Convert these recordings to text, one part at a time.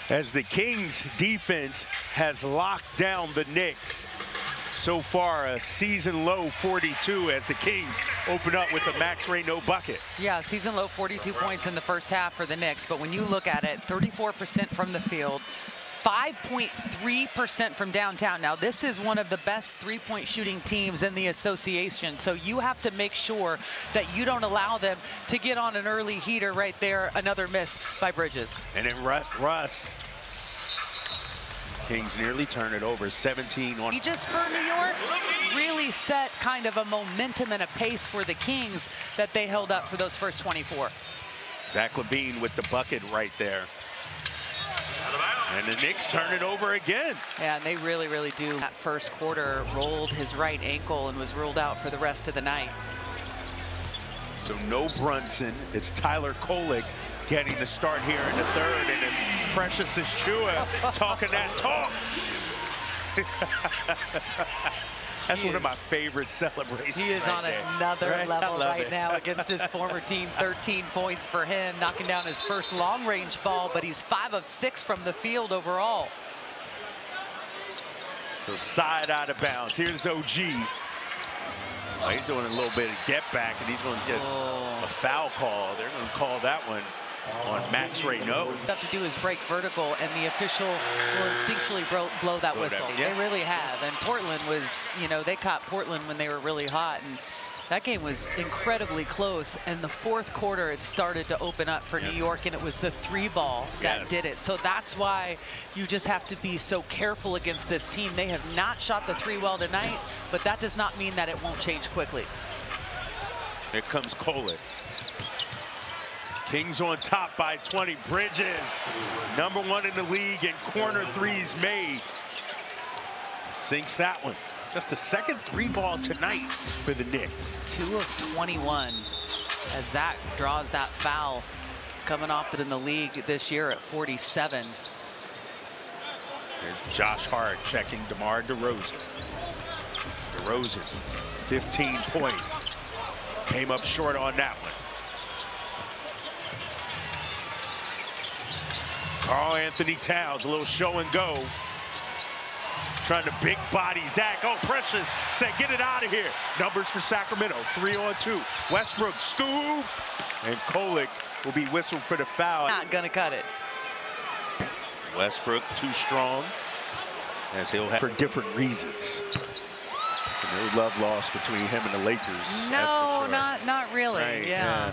as the Kings defense has locked down the Knicks. So far, a season low 42 as the Kings open up with a Max Ray no bucket. Yeah, season low 42 points in the first half for the Knicks. But when you look at it, 34% from the field, 5.3% from downtown. Now, this is one of the best three-point shooting teams in the association. So you have to make sure that you don't allow them to get on an early heater right there. Another miss by Bridges. And then Russ. Kings nearly turn it over, 17 on. Just for New York, really set kind of a momentum and a pace for the Kings that they held up for those first 24. Zach LaVine with the bucket right there. And the Knicks turn it over again. Yeah, and they really, really do. That first quarter rolled his right ankle and was ruled out for the rest of the night. So no Brunson. It's Tyler Kolek getting the start here in the third, and it's Precious Achiuwa talking that talk. That's one of my favorite celebrations. He is on another level right now against his former team. 13 points for him, knocking down his first long-range ball, but he's 5 of 6 from the field overall. So side out of bounds. Here's OG. Oh, he's doing a little bit of get back, and he's going to get a foul call. They're going to call that one on Max Ray no. What they have to do is break vertical, and the official will instinctually blow that whistle. Yeah. They really have. And Portland was, you know, they caught Portland when they were really hot, and that game was incredibly close. And the fourth quarter, it started to open up for New York, and it was the 3-ball that did it. So that's why you just have to be so careful against this team. They have not shot the 3 well tonight, but that does not mean that it won't change quickly. Here comes Kolek. Kings on top by 20. Bridges, #1 in the league in corner threes made. Sinks that one. Just the second 3-ball tonight for the Knicks. 2 of 21 as Zach draws that foul, coming off in the league this year at 47. There's Josh Hart checking DeMar DeRozan. DeRozan, 15 points. Came up short on that one. Karl Anthony Towns, a little show and go. Trying to big body Zach. Oh, Precious said, get it out of here. Numbers for Sacramento, 3-on-2. Westbrook, scoop. And Kolek will be whistled for the foul. Not gonna cut it. Westbrook too strong, as he'll have for different reasons. No love lost between him and the Lakers. No, sure. not really. Right, yeah.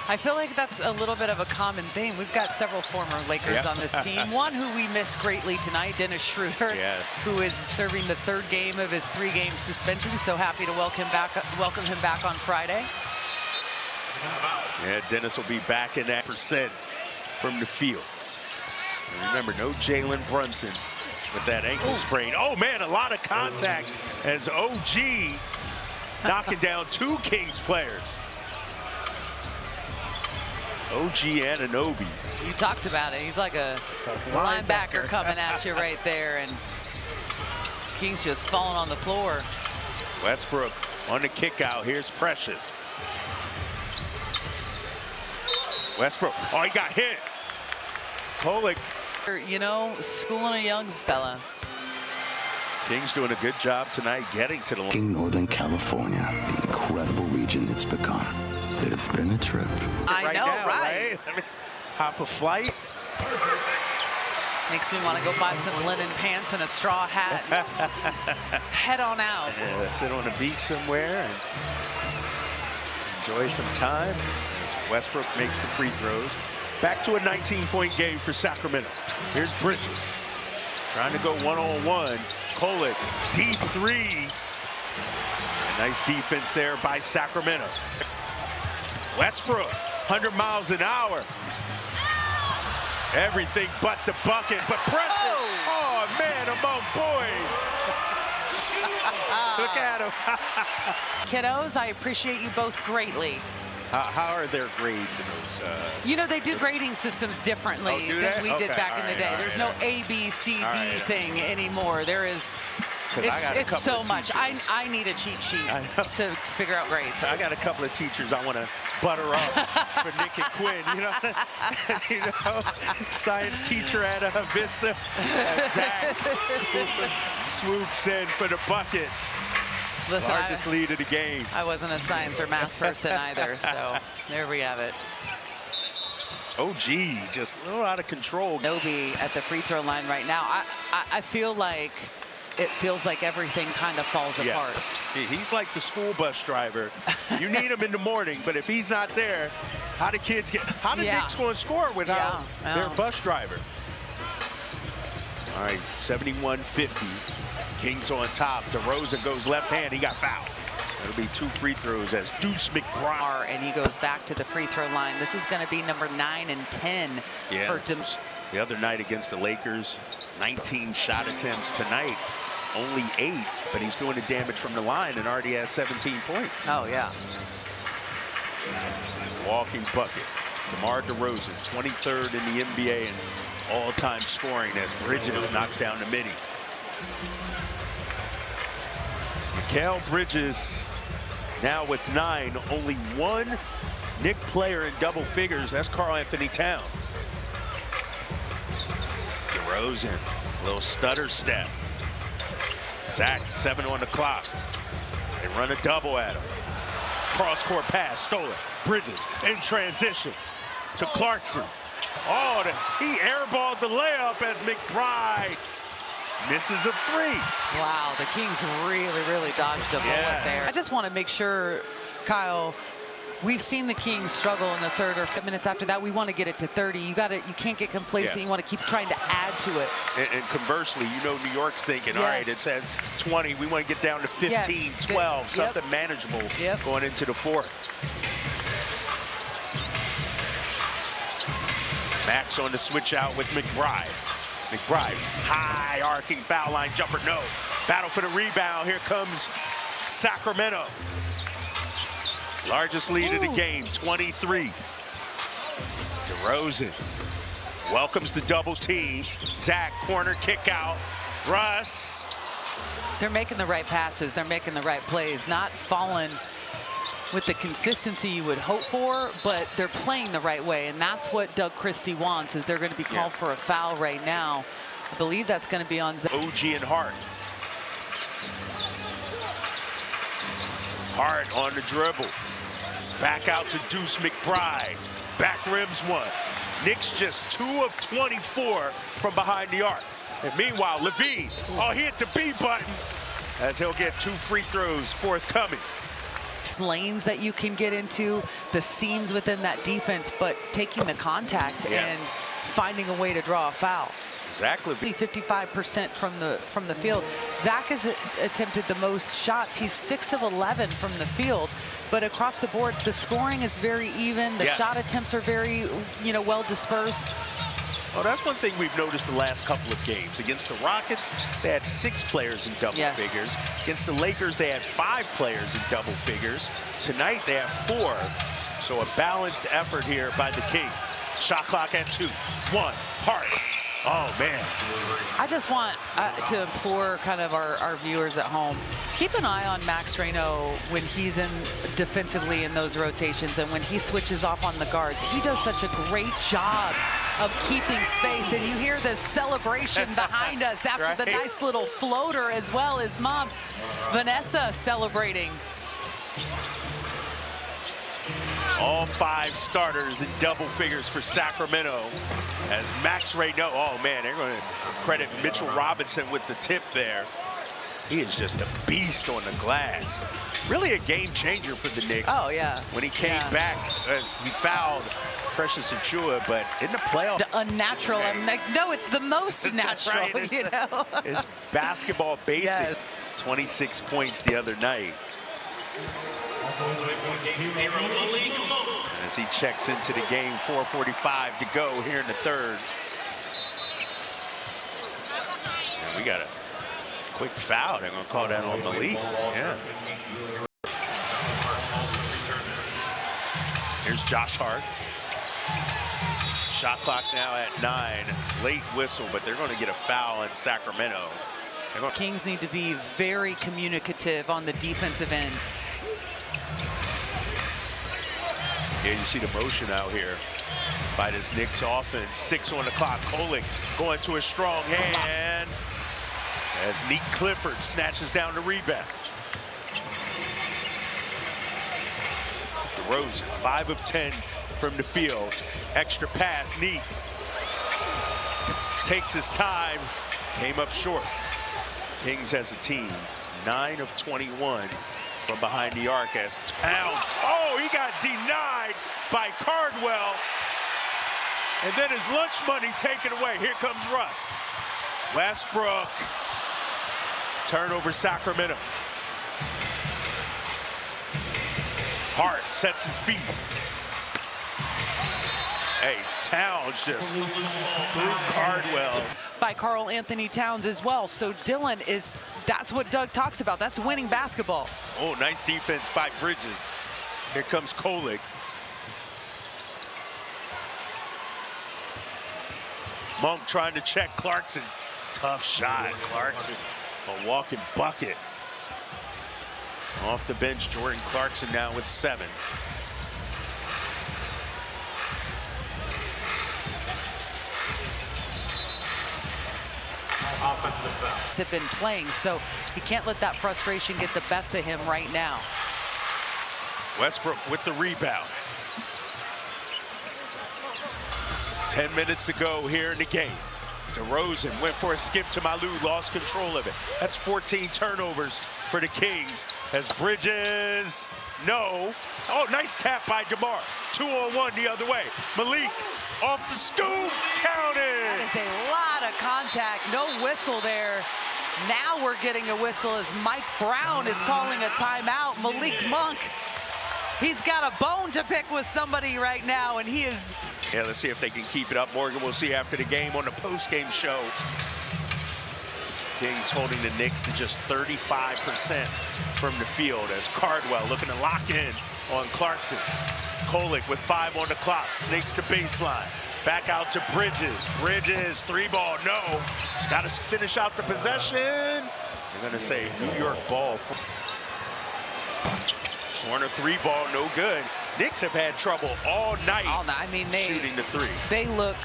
I feel like that's a little bit of a common thing. We've got several former Lakers on this team. One who we miss greatly tonight, Dennis Schroeder, who is serving the 3rd game of his 3-game suspension. So happy to welcome him back on Friday. Yeah, Dennis will be back in that % from the field. And remember, no Jalen Brunson with that ankle sprain. Oh, man, a lot of contact as OG knocking down 2 Kings players. OG Anunoby. You talked about it. He's like a linebacker coming at you right there, and Kings just falling on the floor. Westbrook on the kick out. Here's Precious. Westbrook. Oh, he got hit. Kolek. You know, schooling a young fella. Kings doing a good job tonight getting to the line. In Northern California, the incredible region it's become. It's been a trip. I know, right? Let me hop a flight. Makes me want to go buy some linen pants and a straw hat. Head on out. Yeah, sit on the beach somewhere and enjoy some time. As Westbrook makes the free throws. Back to a 19-point game for Sacramento. Here's Bridges. Trying to go one-on-one. Kolek, deep 3. A nice defense there by Sacramento. Westbrook, 100 miles an hour. Everything but the bucket, but Precious. Oh, man, among boys. Look at him. Kiddos, I appreciate you both greatly. How are their grades in those? You know, they do grading systems differently than we did back in the day. There's no A, B, C, D thing anymore. There is, it's so much. I need a cheat sheet to figure out grades. I got a couple of teachers I want to butter up for Nick and Quinn. Science teacher at Vista. Zach swoops in for the bucket. Listen, Largest lead of the game. I wasn't a science or math person either, so there we have it. OG just a little out of control. Nobi at the free throw line right now. I feel like it feels like everything kind of falls apart. He's like the school bus driver. You need him in the morning, but if he's not there, how do kids get? How the Knicks going to score without their bus driver? All right, 71-50. Kings on top. DeRozan goes left hand. He got fouled. It'll be 2 free throws as Deuce McBride. And he goes back to the free throw line. This is going to be number 9 and 10 for the other night against the Lakers. 19 shot attempts tonight. Only 8, but he's doing the damage from the line and already has 17 points. Oh, yeah. Walking bucket. DeMar DeRozan, 23rd in the NBA in all-time scoring as Bridges knocks down the midi. Mikal Bridges now with 9. Only one Knick player in double figures. That's Karl-Anthony Towns. DeRozan, a little stutter step. Zach, 7 on the clock. They run a double at him. Cross-court pass, stolen. Bridges in transition to Clarkson. Oh, he airballed the layup as McBride misses a 3. Wow, the Kings really dodged a bullet there. I just want to make sure, Kyle, we've seen the Kings struggle in the 3rd or 5 minutes after that. We want to get it to 30. You can't get complacent. You want to keep trying to add to it. And conversely, New York's thinking, all right, it's at 20. We want to get down to 15, 12, something manageable going into the 4th. Max on the switch out with McBride. McBride, high arcing foul line jumper, no. Battle for the rebound. Here comes Sacramento. Largest lead of the game, 23. DeRozan welcomes the double team. Zach, corner kick out. Russ. They're making the right passes. They're making the right plays. Not falling with the consistency you would hope for, but they're playing the right way, and that's what Doug Christie wants. Is they're going to be called for a foul right now. I believe that's going to be on Zach. OG and Hart. Hart on the dribble. Back out to Deuce McBride. Back rims 1. Knicks just 2 of 24 from behind the arc. And meanwhile, Levine, he hit the B button as he'll get 2 free throws forthcoming. Lanes that you can get into, the seams within that defense, but taking the contact and finding a way to draw a foul. Zach Levine, 55% from the field. Zach has attempted the most shots. He's 6 of 11 from the field, but across the board, the scoring is very even. The shot attempts are very, well dispersed. Well, that's one thing we've noticed the last couple of games. Against the Rockets, they had 6 players in double figures. Against the Lakers, they had 5 players in double figures. Tonight, they have 4. So a balanced effort here by the Kings. Shot clock at 2. 1. Hart. Oh, man. I just want to implore kind of our viewers at home, keep an eye on Max Reno when he's in defensively in those rotations, and when he switches off on the guards. He does such a great job of keeping space, and you hear the celebration behind us after the nice little floater, as well as mom Vanessa celebrating. All 5 starters in double figures for Sacramento as Max Reno, oh man, they're going to credit Mitchell Robinson with the tip there. He is just a beast on the glass. Really a game changer for the Knicks. Oh, yeah. When he came back, as he fouled Precious Achiuwa, but in the playoffs. Unnatural. I'm like, no, it's the most natural, It's basketball basic. 26 points the other night. As he checks into the game, 4:45 to go here in the 3rd. And we got a quick foul. They're going to call that on Malik. Yeah. Here's Josh Hart. Shot clock now at 9. Late whistle, but they're going to get a foul in Sacramento. Kings need to be very communicative on the defensive end. Yeah, you see the motion out here by this Knicks offense. 6 on the clock. Kolek going to a strong hand as Neek Clifford snatches down the rebound. DeRozan, 5 of 10 from the field. Extra pass, Neek. Takes his time, came up short. Kings as a team, 9 of 21 from behind the arc as Towns. Oh, he got denied by Cardwell. And then his lunch money taken away. Here comes Russ. Westbrook. Turnover, Sacramento. Hart sets his feet. Hey, Towns just threw Cardwell. By Karl Anthony Towns as well. So Dylan is, that's what Doug talks about. That's winning basketball. Oh, nice defense by Bridges. Here comes Kolek. Monk trying to check Clarkson. Tough shot, Clarkson. A walking bucket. Off the bench, Jordan Clarkson now with 7. Offensive foul. Have been playing, so he can't let that frustration get the best of him right now. Westbrook with the rebound. 10 minutes to go here in the game. DeRozan went for a skip to Malou, lost control of it. That's 14 turnovers for the Kings as Bridges, no. Oh, nice tap by DeMar. 2-on-1 the other way. Malik off the scoop, counted. That is a lot of contact, no whistle there. Now we're getting a whistle as Mike Brown is calling a timeout. Malik Monk, he's got a bone to pick with somebody right now, and he is. Yeah, let's see if they can keep it up, Morgan. We'll see after the game on the post-game show. Kings holding the Knicks to just 35% from the field as Cardwell looking to lock in on Clarkson. Kolek with 5 on the clock, snakes the baseline. Back out to Bridges. Bridges, 3-ball, no. He's got to finish out the possession. They're going to say New York ball. Corner 3-ball, no good. Knicks have had trouble all night. I mean, shooting the 3. They look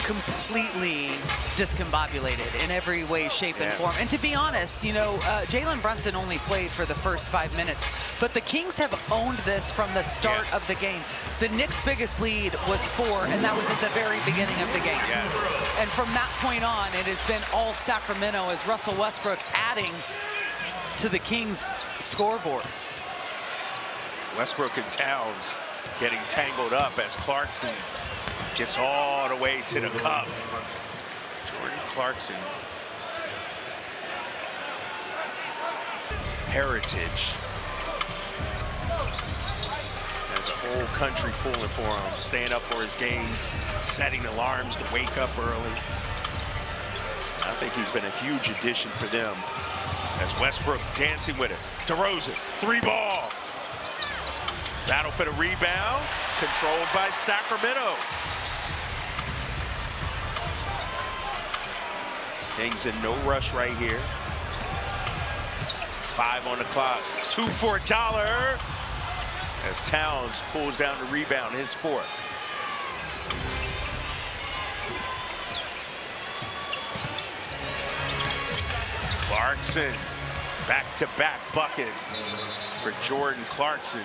completely discombobulated in every way, shape, and form. And to be honest, you know, Jalen Brunson only played for the first 5 minutes, but the Kings have owned this from the start of the game. The Knicks' biggest lead was 4, and that was at the very beginning of the game. Yes. And from that point on, it has been all Sacramento as Russell Westbrook adding to the Kings' scoreboard. Westbrook and Towns getting tangled up as Clarkson gets all the way to the cup. Jordan Clarkson. Heritage. Has a whole country pulling for him, staying up for his games, setting alarms to wake up early. I think he's been a huge addition for them as Westbrook dancing with it. DeRozan, 3-ball. Battle for the rebound, controlled by Sacramento. Kings in no rush right here. 5 on the clock, 2 for $1 as Towns pulls down the rebound, his 4th. Clarkson, back-to-back buckets for Jordan Clarkson.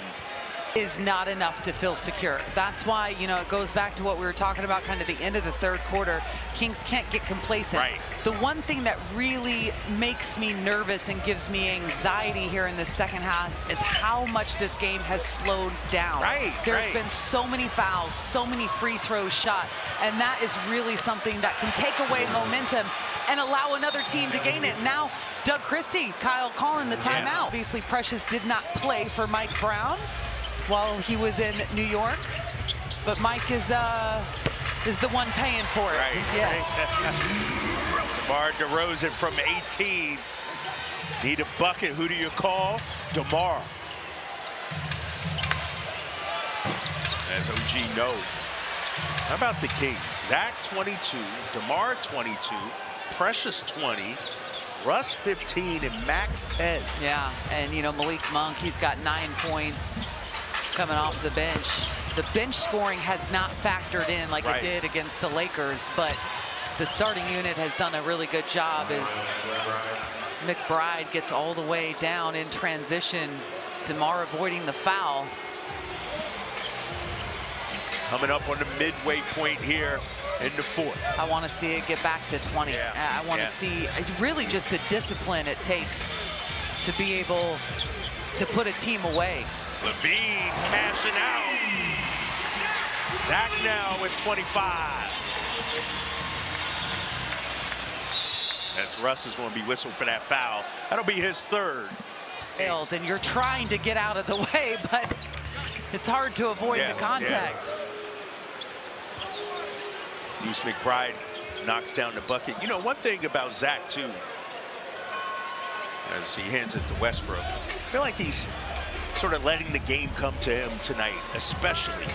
Is not enough to feel secure. That's why, you know, it goes back to what we were talking about kind of the end of the 3rd quarter. Kings can't get complacent. Right. The one thing that really makes me nervous and gives me anxiety here in the 2nd half is how much this game has slowed down. There's been so many fouls, so many free throws shot, and that is really something that can take away momentum and allow another team to gain it. Now, Doug Christie, Kyle calling the timeout. Obviously, Precious did not play for Mike Brown while he was in New York, but Mike is the one paying for it. Yes. DeMar DeRozan from 18. Need a bucket. Who do you call? DeMar. As OG knows. How about the Kings? Zach 22, DeMar 22, Precious 20, Russ 15, and Max 10. Yeah, and you know, Malik Monk, he's got 9 points. coming off the bench. The bench scoring has not factored in like Right. it did against the Lakers, but the starting unit has done a really good job as McBride gets all the way down in transition. DeMar avoiding the foul. Coming up on the midway point here in the fourth. I want to see it get back to 20. Yeah. I want to see really just the discipline it takes to be able to put a team away. Levine cashing out. Zach now with 25. As Russ is going to be whistled for that foul. That'll be his third. And you're trying to get out of the way, but it's hard to avoid Yeah, the contact. Deuce McBride knocks down the bucket. You know, one thing about Zach, too, as he hands it to Westbrook, I feel like he's sort of letting the game come to him tonight, especially.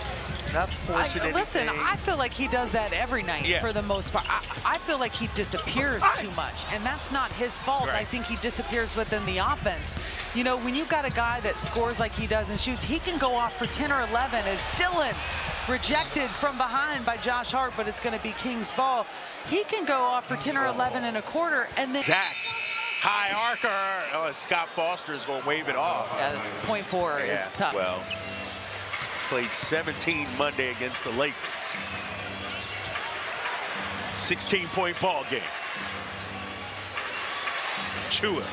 Not forcing anything. Listen, I feel like he does that every night for the most part. I feel like he disappears too much, and that's not his fault. Right. I think he disappears within the offense. You know, when you've got a guy that scores like he does and shoots, he can go off for 10 or 11 as Dillon rejected from behind by Josh Hart, but it's going to be King's ball. He can go off for 10 or 11 and a quarter, and then Zach, high arcer. Oh, Scott Foster is going to wave it off. yeah, point four is tough. Well, played 17 Monday against the Lakers. 16-point ball game. Chua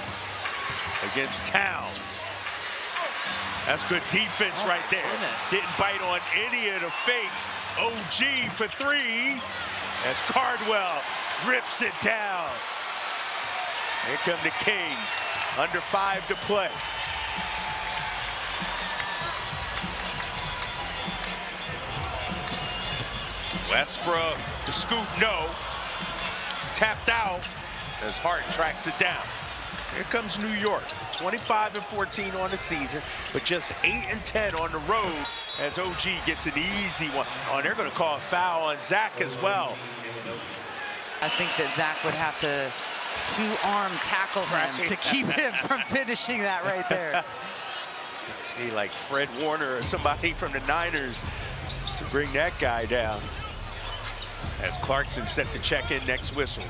against Towns. That's good defense right there. goodness. Didn't bite on any of the fakes. OG for three. As Cardwell rips it down. Here come the Kings. Under 5 to play. Westbrook, the scoop, no. Tapped out as Hart tracks it down. Here comes New York, 25-14 on the season, but just 8-10 on the road as OG gets an easy one. Oh, they're going to call a foul on Zach as well. I think that Zach would have to two-arm tackle him Right. to keep him from finishing that right there. He like Fred Warner or somebody from the Niners to bring that guy down. As Clarkson set to check in next whistle.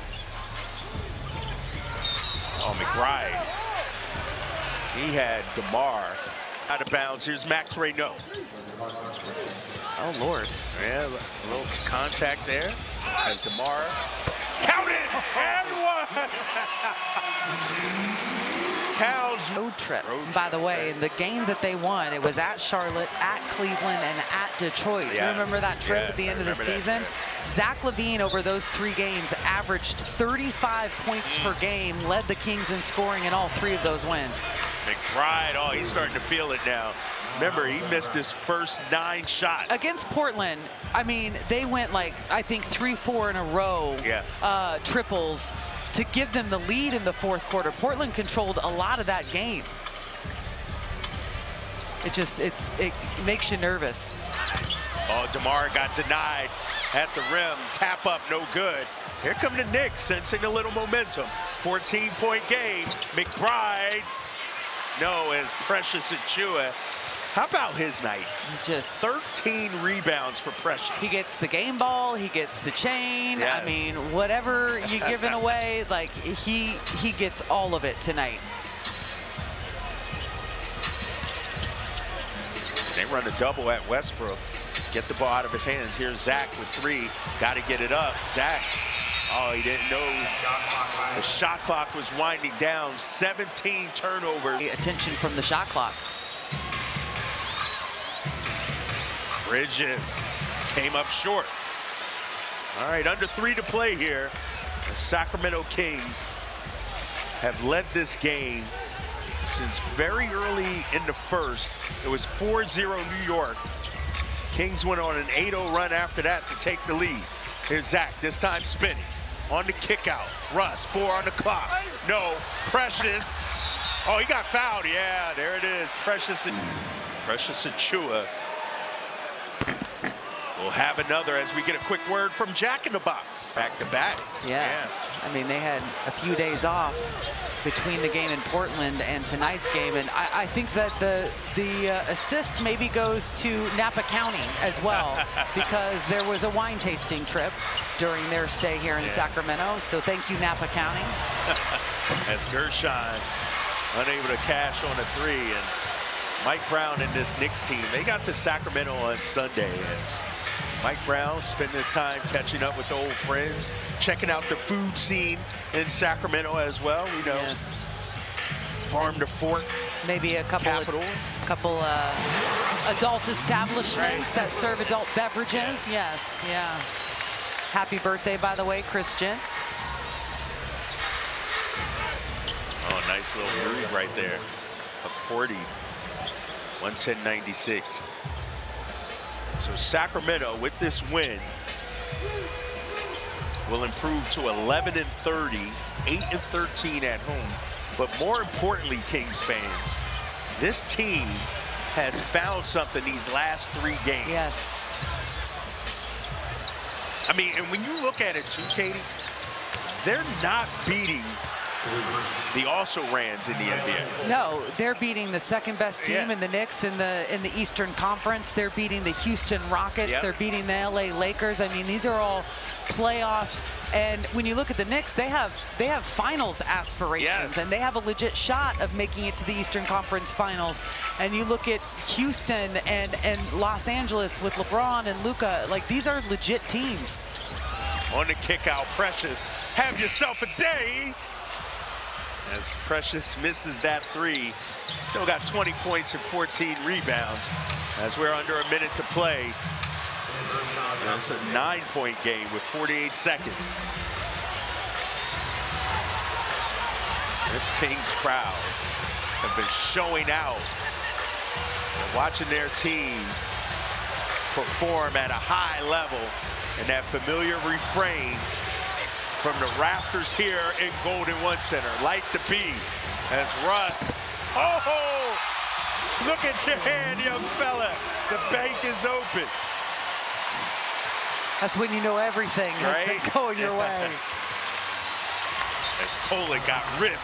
Oh, McBride. He had DeMar out of bounds. Here's Max Raynaud. Oh, Lord. Yeah, a little contact there. As DeMar counted and one. Towns. Road trip, by the way, and the games that they won, it was at Charlotte, at Cleveland, and at Detroit. Do you remember that trip at the end of the season? Zach LaVine, over those 3 games, averaged 35 points per game, led the Kings in scoring in all 3 of those wins. McBride, oh, he's starting to feel it now. Remember, he missed his first 9 shots. Against Portland, I mean, they went like, I think 3-4 in a row, triples, to give them the lead in the fourth quarter. Portland controlled a lot of that game. It makes you nervous. Oh, DeMar got denied at the rim. Tap up, no good. Here come the Knicks, sensing a little momentum. 14-point game. McBride, no, as Precious Achua. How about his night? Just 13 rebounds for Precious. he gets the game ball, he gets the chain. Yes. I mean, whatever you're giving away, like he gets all of it tonight. They run a double at Westbrook. Get the ball out of his hands. Here's Zach with 3. Got to get it up. Zach, oh, he didn't know the shot clock was winding down. 17 turnovers. Attention from the shot clock. Bridges came up short. All right, under 3 to play here. The Sacramento Kings have led this game since very early in the first. It was 4-0 New York. Kings went on an 8-0 run after that to take the lead. Here's Zach, this time spinning. On the kick out. Russ, 4 on the clock. No, Precious. Oh, he got fouled. Yeah, there it is. Precious Achua. We'll have another as we get a quick word from Jack in the Box. Back to back. Yes. I mean, they had a few days off between the game in Portland and tonight's game. And I think that the assist maybe goes to Napa County as well, because there was a wine tasting trip during their stay here in Sacramento. So thank you, Napa County. As Gershon unable to cash on a three, and Mike Brown and this Knicks team, they got to Sacramento on Sunday, and Mike Brown spending his time catching up with old friends, checking out the food scene in Sacramento as well. You know, farm to fork, maybe a couple adult establishments that serve adult beverages. Yes, yeah. Happy birthday, by the way, Christian. Oh, nice little groove right there. A Porty, 110.96. So Sacramento, with this win, will improve to 11-30, 8-13 at home. But more importantly, Kings fans, this team has found something these last 3 games. Yes. I mean, and when you look at it too, Katie, they're not beating the also-rans in the NBA. No, they're beating the second best team in the Knicks in the Eastern Conference. They're beating the Houston Rockets. They're beating the LA Lakers. I mean, these are all playoff. And when you look at the Knicks, they have finals aspirations, and they have a legit shot of making it to the Eastern Conference Finals. And you look at Houston and Los Angeles with LeBron and Luka, like, these are legit teams. On the kick out, Precious, have yourself a day. As Precious misses that three, still got 20 points and 14 rebounds as we're under a minute to play. And it's a 9-point game with 48 seconds. This Kings crowd have been showing out and watching their team perform at a high level, and that familiar refrain from the rafters here in Golden One Center. Light the beat as Russ. Oh, look at your hand, young fella. The bank is open. That's when you know everything has been going your way. As Poland got ripped